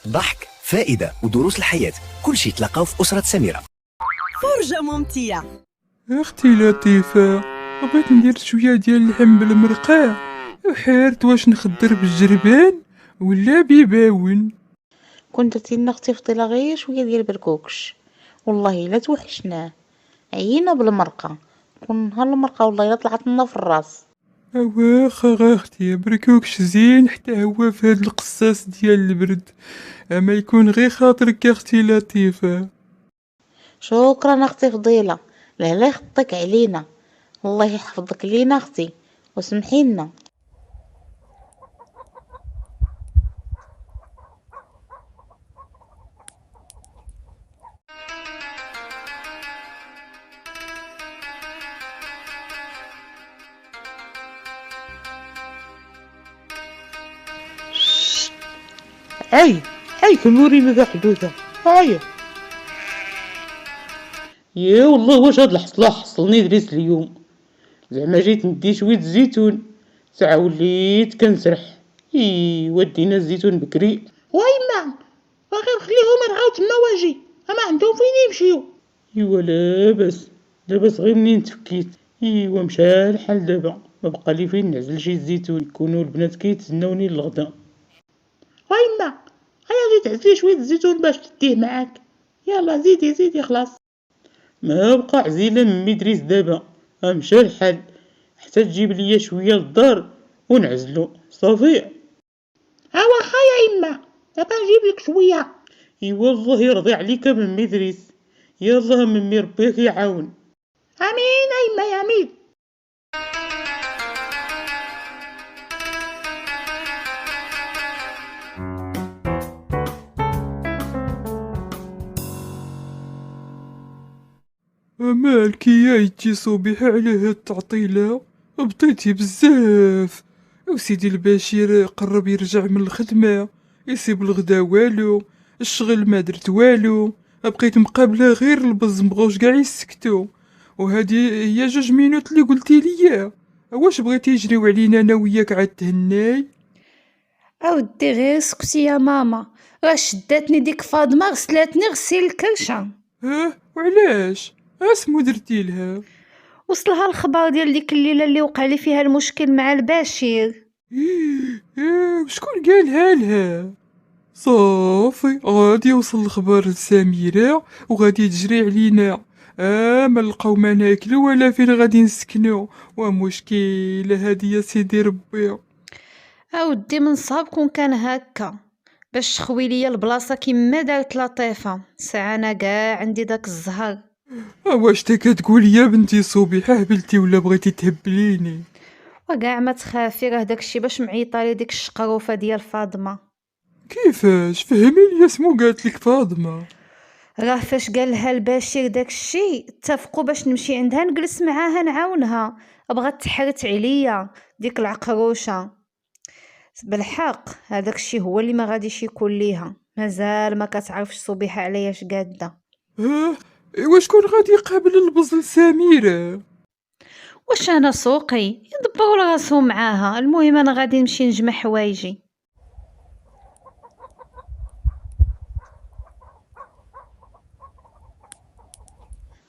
ضحك، فائدة ودروس الحياة، كل شيء تلقاو في أسرة سميرة. فرجة ممتعة. اختي لطيفة، بغيت ندير شوية ديال اللحم بالمرقة، وحيرت واش نخدر بالجربان ولا بيباون. كنت درتيلنا اختي فضيله غير شويه ديال البركوكش، والله الا توحشناه. عيينا بالمرقه، كل نهار المرقه والله الا طلعت لنا في الراس. واخا اختي، بركوكش زين حتى هو في هاد القصاص ديال البرد، اما يكون غير خاطرك يا اختي لطيفة. شكرا اختي فضيله، لا يخطيك علينا، الله يحفظك لينا اختي، وسمحي لنا. هاي كنورينا ذا حدوثة. هاي يا والله واش هاد الحصلة حصلني دريس اليوم. زعما جيت ندي شوية الزيتون، ساعة وليت كنسرح. ودينا الزيتون بكري. ويما باغي نخليهم يرعاو تما واجي، اما عندهم فين يمشيو. ايوا لاباس غير منين تفكيت. ايوا مشى الحال دابا، ما بقى لي فين نعزل شي الزيتون، يكونوا البنات كيتسناوني للغدا. ويما هيا جي تعزلي شوية الزيتون باش تديه معاك. يلا زيدي خلاص. ما بقى عزيلة من مدريس دابا، مشى الحال حتى تجيب ليا شوية للدار ونعزلو صافي. واخا يا اما دابا نجيب لك شوية. ايوا الله يرضي عليك من مدريس، يلا ممي ربيك يعاون. امين ايما يا امين. مالك يا يجي صبيحة على هاد التعطيلة؟ بطيتي بزاف. وسيدي البشير قرب يرجع من الخدمة، يسيب الغدا والو، الشغل ما درت والو، بقيت مقابلة غير البز مبغوش قاع يسكتو. وهادي هي 2 مينوت اللي قلتي ليا. واش بغيتي يجريو علينا انا وياك عاد تهناي؟ اودي غير سكتي يا ماما، راه شداتني ديك فاطمه غسلاتني غسيل الكرشه. وعلاش؟ اسمو درتي لها؟ وصلها الخبر ديال ديك الليله اللي وقع لي فيها المشكل مع البشير. وشكون قالها لها؟ صافي غادي يوصل الخبر لسميرة وغادي تجري علينا. ما نلقاو ما ناكلو ولا فين غادي نسكنو، ومشكلة هادي يا سيدي ربي. اودي من صاب كون كان هكا باش تخوي ليا البلاصه كيما دارت لطيفه، ساعه انا كاع عندي داك الزهر. واش تا كتقول يا بنتي صبيحة هبلتي ولا بغيتي تهبليني؟ وكاع ما تخافي، راه داكشي باش معيطه لي ديك الشقروفه ديال فاطمه. كيفاش؟ فهمي لي اسمو قالت لك فاطمة. راه فاش قال لها البشير داكشي اتفقوا باش نمشي عندها نجلس معاها نعاونها، بغات تحرت عليا ديك العقروشه. بالحق هذاك الشيء هو اللي ما غاديش يكون ليها، مازال ما كتعرفش صبيحه علياش قاده. وشكون غادي يقابل البزل سميرة؟ واش انا سوقي يدبروا راسهم معاها، المهم انا غادي نمشي نجمع حوايجي.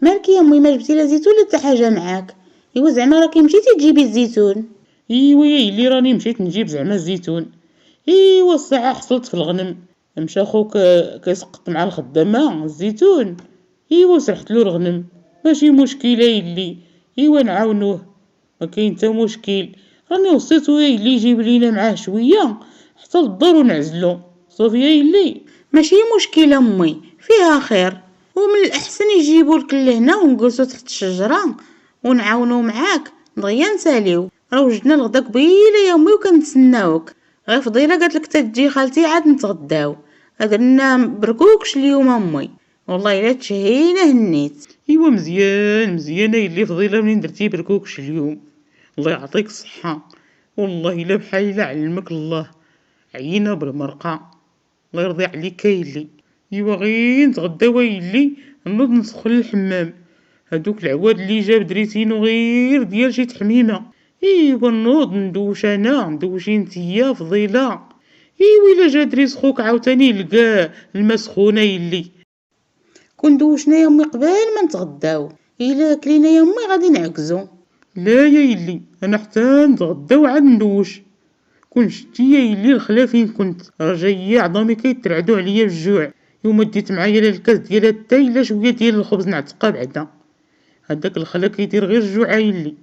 مالك يا امي ما جبتي لا زيتون لا حتى حاجه معاك؟ ايوا زعما راكي مشيتي تجيبي الزيتون؟ ايوا يا اللي راني مشيت نجيب زعما الزيتون. ايوا الساعه حصلت في الغنم، مشى خوك كيسقط مع الخدامه الزيتون. ايوا سرحت له الغنم، ماشي مشكله يلي. ايوا نعاونوه، ما كاين حتى مشكل. راني وصيتو يا اللي يجيب لينا معاه شويه حتى للدار ونعزلو صافي يا يلي. ماشي مشكله امي، فيها خير، ومن الاحسن يجيبوا لك لهنا ونجلسوا تحت الشجره ونعاونوا معاك دغيا نساليو. راه وجدنا الغدا قبيله يا امي وكنتسناوك. غير فضيله قالت لك تجي خالتي عاد نتغداو. درنا بركوكش اليوم امي، والله الا تشهينا هنيت. ايوا مزيانه يلي فضيله منين درتي بركوكش اليوم، الله يعطيك الصحه. والله الا بحال الا علمك الله، عينا بالمرقه، الله يرضي عليك يلي. ايوا غير نتغداو يلي، نوض ندخل الحمام. هادوك العواد اللي جاب دريتينو غير ديال شي تحميمه. ايوا نوض ندوش انا ندوشي نتيا فضيله. إيوا إلا جا دريس خوك عاوتاني لقاه الماء سخونة يلي. كون دوشنا يا امي قبل ما نتغداو، الا كلينا يا امي غادي نعكزو. لا يا يلي، أنا حتى نتغداو عاد ندوش. كون شتي يا يلي الخلا فين كنت، راه جاية عظامي كيترعدو عليا بالجوع. يوم ديت معايا لا الكاس ديال التاي لا شوية ديال الخبز نعتقها بعدا. هداك الخلا كيدير غير الجوع يلي.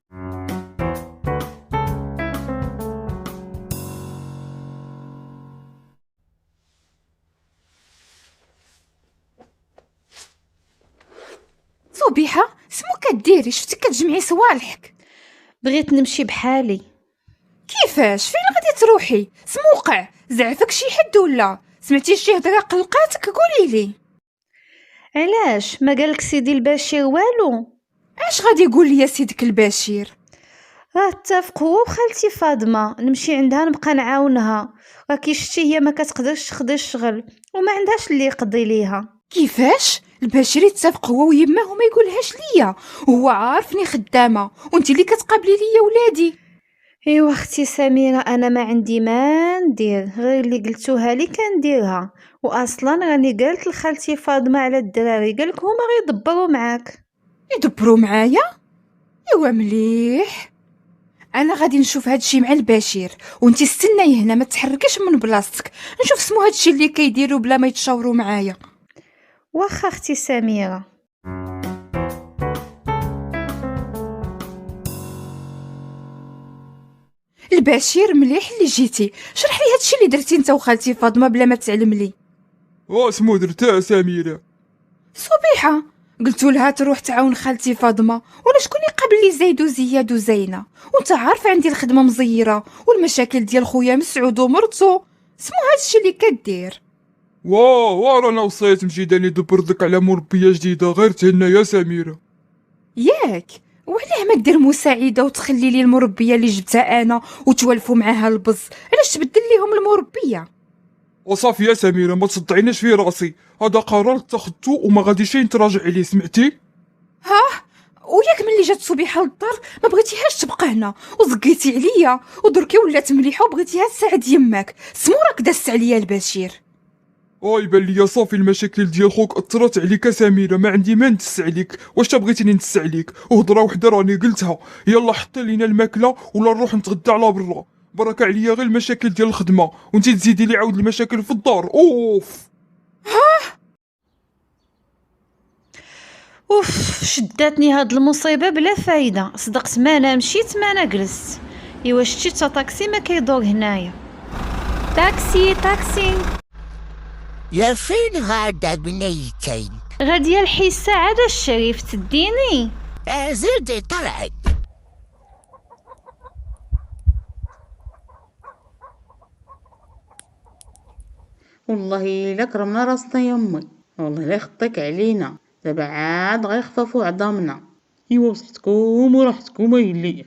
صبيحة سمو كديري؟ شفتك كتجمعي صوالحك. بغيت نمشي بحالي. كيفاش؟ فين غادي تروحي؟ سموقع زعفك شي حد ولا سمعتي شي هضره قلقاتك؟ قولي لي. علاش ما قالك سيدي البشير والو؟ اش غادي يقول لي سيدك البشير؟ راه اتفق هو وخالتي فاطمه نمشي عندها نبقى نعاونها، راه كي شتي هي ما كتقدرش تخدي الشغل وما عندهاش اللي يقضي ليها. كيفاش البشير يتفق هو ويماه وما يقولهاش ليا؟ هو عارفني خدامه وانت اللي كتقابلي ليا ولادي. ايوا اختي سميره، انا ما عندي ما ندير غير اللي قلتوها لي كنديرها، واصلا راني قالت لخالتي فاطمه على الدراري قالك هما غيدبروا معاك. يدبروا معايا؟ ايوا مليح، انا غادي نشوف هادشي مع البشير وانتي استناي هنا ما تحركيش من بلاصتك، نشوف سمو هادشي اللي كيديروا بلا ما يتشاوروا معايا. واخا اختي سميره. البشير مليح اللي جيتي، شرح لي هادشي اللي درتي انت وخالتي فاطمه بلا ما تعلم لي. سمو درتها سميرة. صبيحه قلتوا لها تروح تعاون خالتي فاطمه، ولا شكون يقابل لي زيد وزياد وزينه؟ وانت عارف عندي الخدمه مزيره والمشاكل ديال خويا مسعود ومرتو. سمو هادشي اللي كدير. رانا وصيت نمشي داني دبرتك على مربية جديدة غير تهنا يا سميرة. ياك وعلاه ما دير مساعده وتخلي لي المربيه اللي جبتها انا وتولفوا معاها البز؟ علاش تبدل ليهم المربيه؟ وصافي يا سميرة ما تصدعيناش في راسي، هذا قرار اتخذته وما غاديش نتراجع عليه، سمعتي؟ وياك ملي جات صبيحه للدار ما بغيتيهاش تبقى هنا وزقيتي عليا ودركي ولات مليحه وبغيتيها تساعد يماك. سمو راك دست عليا البشير. يبان ليا صافي المشاكل ديال خوك اثرت عليك يا سميرة، ما عندي ما ندس عليك. واش بغيتيني ندس عليك؟ وهضره وحده راني قلتها، يلا حطي لينا الماكله ولا نروح نتغدى على برا. برك عليا غير المشاكل ديال الخدمه وانتي تزيدي لي عاود المشاكل في الدار. اوف شداتني هاد المصيبه بلا فايده، صدقت ما انا مشيت ما انا جلست. ايوا شتي تا طاكسي ما كيدور هنايا. طاكسي يا فين غادا بنيتين؟ غاديه لحي السعاده الشريف تديني. زيدي طلعت. والله الا كرمنا راسنا يا امي، والله لا يخطيك علينا، دابا عاد غيخففوا عظامنا. إيوا بصحتكم وراحتكم يلي،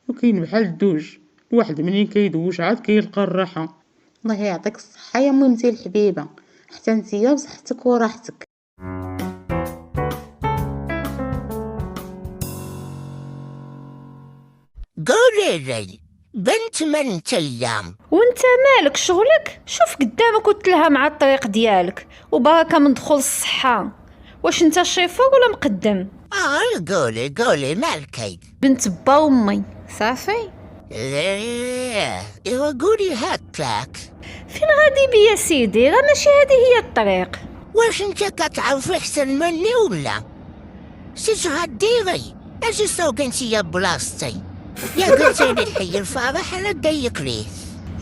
وكاين بحال الدوج، الواحد منين كيدوش عاد كيلقى الراحه. الله يعطيك الصحه يا امي متي الحبيبه، حتى نتيا بصحتك وراحتك. قولي لي بنت من ايام؟ وانت مالك شغلك؟ شوف قدامك وتلها مع الطريق ديالك وبركه من دخول الصحه. واش انت شيفور ولا مقدم؟ قولي مالكي؟ بنت با وامي صافي. ايوا قولي هاكلاك. فين غادي بيا سيدي؟ راه ماشي هذه هي الطريق. واش انت كتعرف احسن مني ولا؟ شتو هديري اجي سوق انتيا بلاصتي. يا قلتي لي حي الفرح انا ضيق ليه.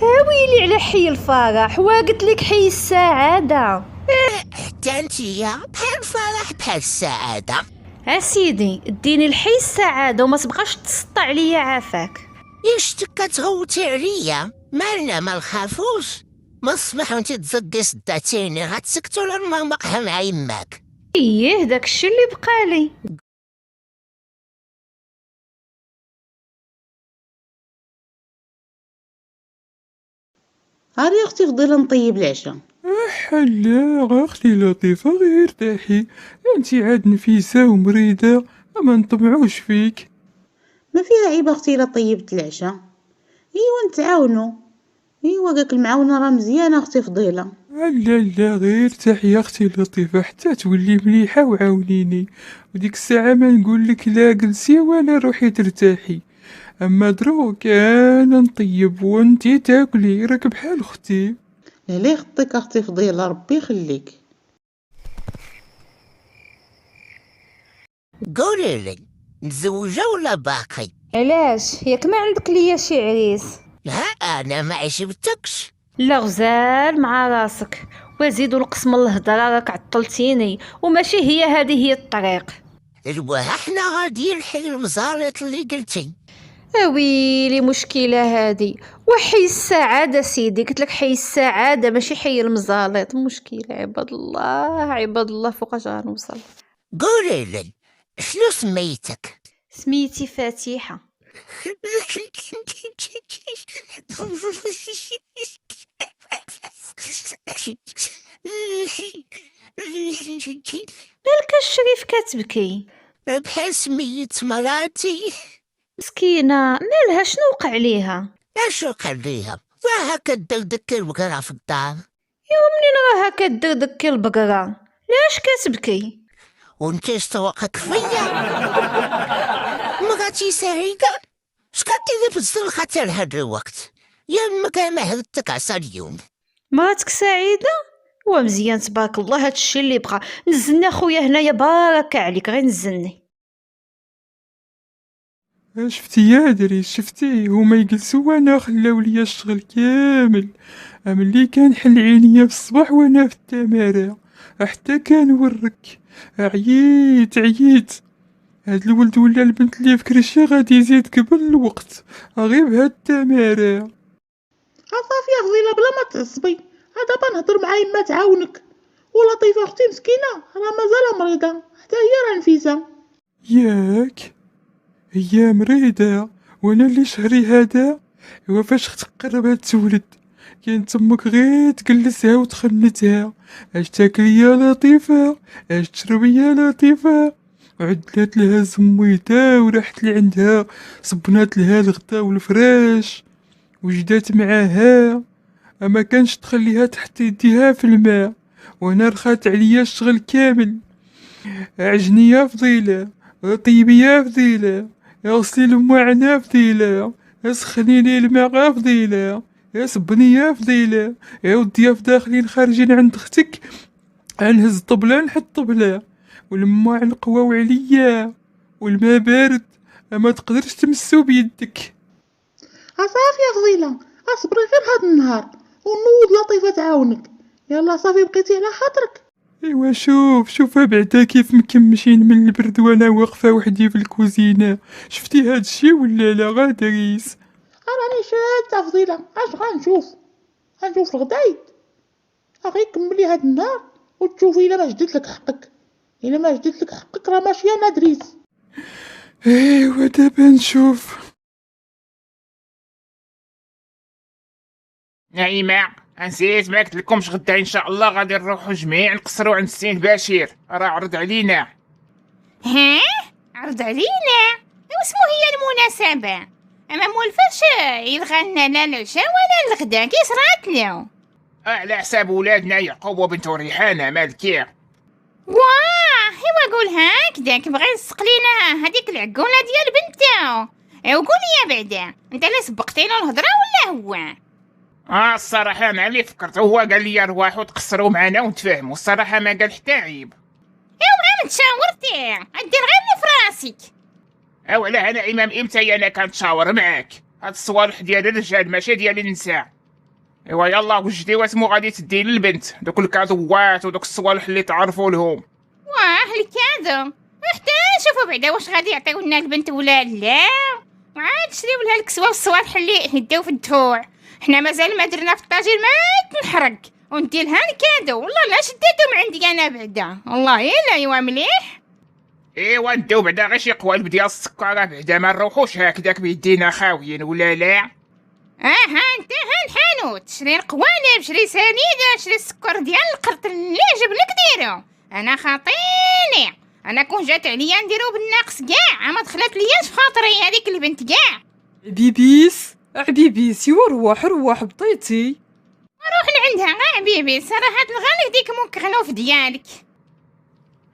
ويلي على حي الفرح، وقلت لك حي السعاده. حتى انتيا بحال الفرح بحال السعاده. سيدي اديني الحي السعاده وما تبقاش تسطع عليا عافاك. يشتك كتغوتي عليا؟ مالنا ما نخافوش، ما الصباح وانت تزقي صداتيني غتسكتو ولا نمرمقها مع يماك؟ ايه داكشي اللي بقالي. هاري اختي فضيله نطيب العشاء. حلا اختي لطيفة غير ارتاحي، انتي عاد نفيسة ومريدة ما نطمعوش فيك. ما فيها عيب اختي الا طيبت العشاء، ايوا نتعاونوا. ايوا داك المعاونه راه مزيانه اختي فضيله. لا لا، غير ارتاحي يا اختي لطيفة حتى تولي مليحة وعاونيني، وديك الساعة ما نقول لك لا جلسي ولا روحي ترتاحي. اما دروك انا نطيب وانتي تاكلي، راك بحال اختي. ليه خطيك اختي فضيله، ربي يخليك. قولي لي، متزوجة ولا باقي؟ علاش ياك ما عندك ليا شي عريس؟ لا أنا ما عجبتكش. لا غزال مع راسك، وزيد ونقص من الهضره، راك عطلتيني وماشي هي الطريق. الواه احنا غاديين حل المزاريط اللي قلتي. اويلي مشكله هادي، وحي السعاده سيدي، قلت لك حي السعاده ماشي حي المزالط. مشكله عباد الله فوقاش غنوصل. قولي لي، شنو سميتك؟ سميتي فاتحه. مالك الشريف كتبكي؟ بحال سميت مراتي. مسكينه مالها شنو وقع ليها؟ اش وقع ليها؟ راها كدردك البقرة في الدار. منين راها كدير دك البقره؟ لاش كتبكي؟ وانت استوقك فيا. مراتي سعيدة، شكديري بالزرقة حتى لهاد الوقت؟ يا ما كان ما هرتك عسى اليوم. مراتك سعيده؟ ومزيان تبارك الله، هادشي اللي بغا. نزلنا خويا هنايا بارك عليك، غير نزلني. شفتي يا دريس، شفتي هما يجلسوا وانا خلاو ليا الشغل كامل. ملي كنحل عينيا في الصباح وانا في التمارة حتى كنورك. عييت. هاد الولد ولا البنت اللي في كرشي غادي يزيد قبل الوقت، غير بهاد التمارة. صافي يا فضيله بلا ما تعصبي، دابا نهضر مع يما تعاونك. ولطيفه اختي مسكينه راه مازال مريضه، حتى هي راه نفيسه. ياك هي مريضة وانا اللي شهري هذا. ايوا فاش تقرب هاد تولد كاين تمك غير تجلسها وتخنتها. اش تاكلي يا لطيفة، اش تشربي يا لطيفة، وعدلات لها زميتها ورحت لعندها صبنات لها الغدا والفراش وجدات معاها. اما كانش تخليها تحت يديها في الماء، وانا رخات عليا الشغل كامل. عجني يا فضيلة، طيبي يا فضيلة، غسلي المواعن يا فضيلة، اسخني لي الماء يا فضيلة، صبني يا فضيلة. يا ودي داخلين خارجين عند اختك، نهز طبلة نحط طبلة، والمواعن قواو عليا والماء بارد، ما تقدرش تمسو بيدك. صافي يا فضيله، اصبري غير هاد النهار ونوض لطيفه تعاونك. يلا صافي بقيتي على خاطرك. ايوا شوف بعدا كيف مكمشين من البرد وانا واقفه وحدي في الكوزينه. شفتي هاد الشي ولا لا غادريس؟ راني شاده فضيله، اش غنشوف الغدايد. اخي كملي هاد النهار وتشوفي الا ما جدت لك حقك. الا ما جدت لك حقك راه ماشي انا دريس. ايوا دابا نشوف. نعيمة، نسيت ما قلت لكمش غدا ان شاء الله غادي نروحوا جميع نقصروا عند السين بشير، راه عرض علينا. ها؟ عرض علينا؟ واسمو هي المناسبة؟ اما مولفاش يلغى لا العشاء ولا الغدا، كي صرات له؟ على حساب ولادنا يعقوب وبنت ريحانة مالكيه. واه هو قول هكذاك بغى يلصق لينا هذيك العقولة ديال بنته. وقول يا بعدا انت اللي سبقتي له الهضره ولا هو؟ الصراحة أنا اللي فكرت، هو قال لي روحوا تقصروا معنا ونتفاهموا، الصراحة ما قال حتى عيب. ومع متشاورتي ادير غير اللي في راسك. علاه أنا إمام إمتى أنا كنتشاور معاك؟ هاد الصوالح ديال الرجال ماشي ديال النساء. ايوا يلا وجدي واسمو غادي تدي للبنت دوك الكادوات ودوك الصوالح اللي تعرفوا لهم. واه الكادو حتى نشوفوا بعدا واش غادي يعطيونا البنت ولا لا، وعاد شريو لها الكسوه والصوالح اللي يديو في الدفوع. حنا مازال ما درنا في الطاجين ما تنحرق وندير لها الكادو. والله لا شديتو من عندي انا بعدا، والله الا ايوا مليح. ايوا نديو بعدا غير شي قوالب ديال السكر بعدا، ما نروحوش هكذاك بيدينا خاويين ولا لا. ها انت الحانوت شري القوالب، شري سنيده، شري السكر ديال القرط اللي جاب لك ديرو. انا خاطيني انا كون جات عليا نديرو بالناقص كاع، ما دخلت لياش في خاطري هذيك البنت كاع. عبيبيسي وروح روح بطيتي. روح لعندها غا عبيبي، صراحة الغالي ديك مكغنوف ديالك.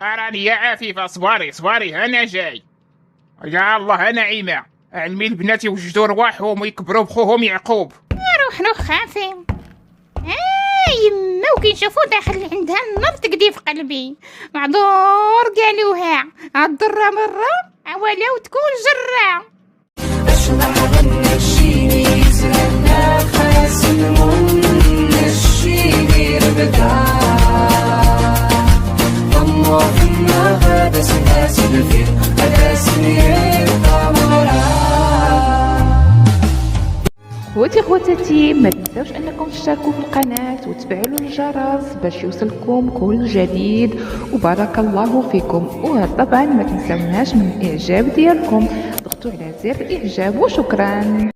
راني يا عفيفة، صباري أنا جاي. يا الله أنا عيمة، علمي البنات يوجدوا رواحهم ويكبروا بخوهم يعقوب. روح خافي. يما وكي نشوفو داخل عندها النار تقدي في قلبي. معذور قالوها الضرة مرة ولو تكون جرة. خواتاتي ما تنساوش انكم تشتركوا في القناة وتفعلوا الجرس باش يوصلكم كل جديد، وبارك الله فيكم. وطبعا ما تنسوناش من الاعجاب ديالكم، ضغطوا على زر الاعجاب وشكرا.